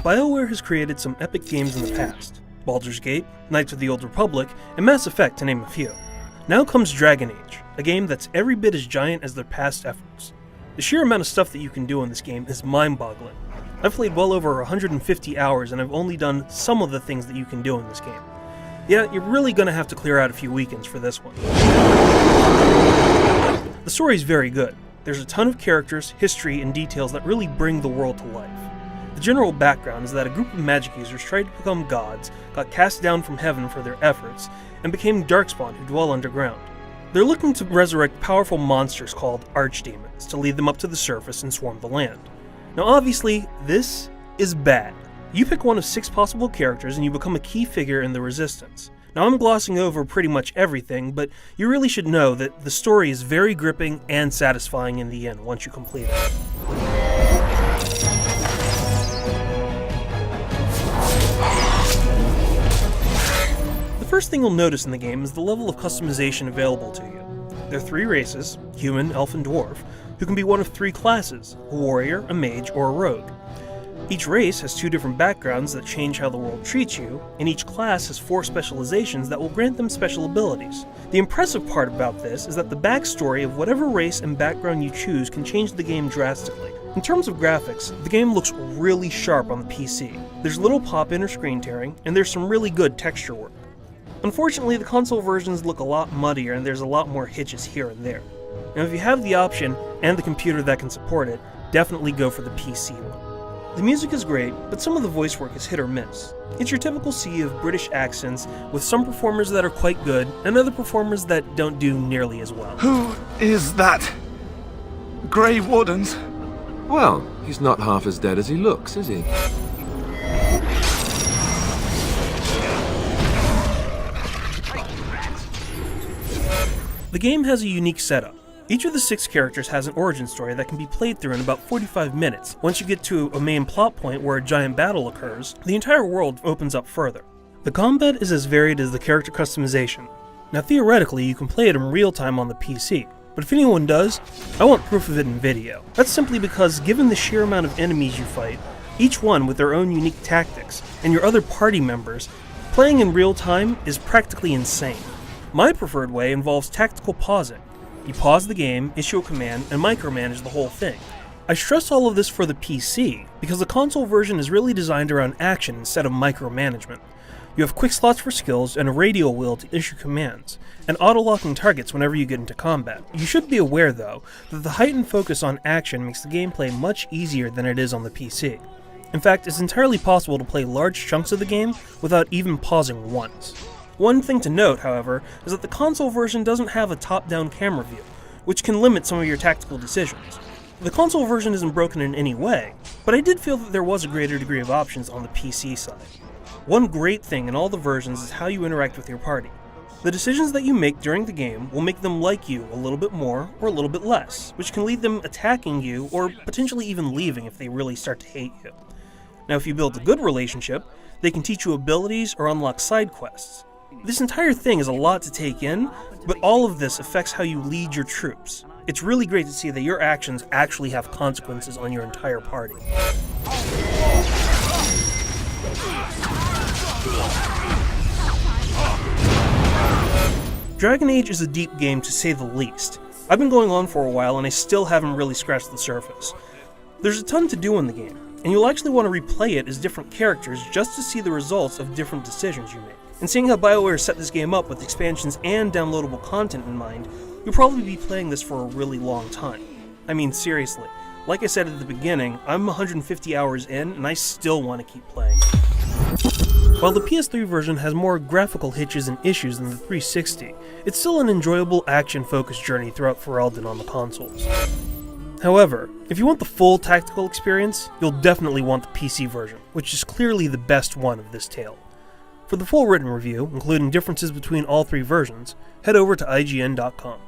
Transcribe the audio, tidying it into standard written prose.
BioWare has created some epic games in the past: Baldur's Gate, Knights of the Old Republic, and Mass Effect, to name a few. Now comes Dragon Age, a game that's every bit as giant as their past efforts. The sheer amount of stuff that you can do in this game is mind-boggling. I've played well over 150 hours and I've only done some of the things that you can do in this game. Yeah, you're really gonna have to clear out a few weekends for this one. The story's very good. There's a ton of characters, history, and details that really bring the world to life. The general background is that a group of magic users tried to become gods, got cast down from heaven for their efforts, and became Darkspawn who dwell underground. They're looking to resurrect powerful monsters called archdemons to lead them up to the surface and swarm the land. Now obviously, this is bad. You pick one of 6 possible characters and you become a key figure in the Resistance. Now I'm glossing over pretty much everything, but you really should know that the story is very gripping and satisfying in the end once you complete it. The first thing you'll notice in the game is the level of customization available to you. There are 3 races, human, elf, and dwarf, who can be one of 3 classes: a warrior, a mage, or a rogue. Each race has 2 different backgrounds that change how the world treats you, and each class has 4 specializations that will grant them special abilities. The impressive part about this is that the backstory of whatever race and background you choose can change the game drastically. In terms of graphics, the game looks really sharp on the PC. There's little pop-in or screen tearing, and there's some really good texture work. Unfortunately, the console versions look a lot muddier and there's a lot more hitches here and there. Now if you have the option, and the computer that can support it, definitely go for the PC one. The music is great, but some of the voice work is hit or miss. It's your typical sea of British accents, with some performers that are quite good, and other performers that don't do nearly as well. Who is that? Grey Wardens? Well, he's not half as dead as he looks, is he? The game has a unique setup. Each of the 6 characters has an origin story that can be played through in about 45 minutes. Once you get to a main plot point where a giant battle occurs, the entire world opens up further. The combat is as varied as the character customization. Now theoretically, you can play it in real time on the PC, but if anyone does, I want proof of it in video. That's simply because given the sheer amount of enemies you fight, each one with their own unique tactics, and your other party members, playing in real time is practically insane. My preferred way involves tactical pausing. You pause the game, issue a command, and micromanage the whole thing. I stress all of this for the PC, because the console version is really designed around action instead of micromanagement. You have quick slots for skills and a radio wheel to issue commands, and auto-locking targets whenever you get into combat. You should be aware though, that the heightened focus on action makes the gameplay much easier than it is on the PC. In fact, it's entirely possible to play large chunks of the game without even pausing once. One thing to note, however, is that the console version doesn't have a top-down camera view, which can limit some of your tactical decisions. The console version isn't broken in any way, but I did feel that there was a greater degree of options on the PC side. One great thing in all the versions is how you interact with your party. The decisions that you make during the game will make them like you a little bit more or a little bit less, which can lead them attacking you or potentially even leaving if they really start to hate you. Now if you build a good relationship, they can teach you abilities or unlock side quests. This entire thing is a lot to take in, but all of this affects how you lead your troops. It's really great to see that your actions actually have consequences on your entire party. Dragon Age is a deep game to say the least. I've been going on for a while and I still haven't really scratched the surface. There's a ton to do in the game, and you'll actually want to replay it as different characters just to see the results of different decisions you make. And seeing how BioWare set this game up with expansions and downloadable content in mind, you'll probably be playing this for a really long time. I mean, seriously, like I said at the beginning, I'm 150 hours in and I still want to keep playing. While the PS3 version has more graphical hitches and issues than the 360, it's still an enjoyable action-focused journey throughout Ferelden on the consoles. However, if you want the full tactical experience, you'll definitely want the PC version, which is clearly the best one of this tale. For the full written review, including differences between all 3 versions, head over to IGN.com.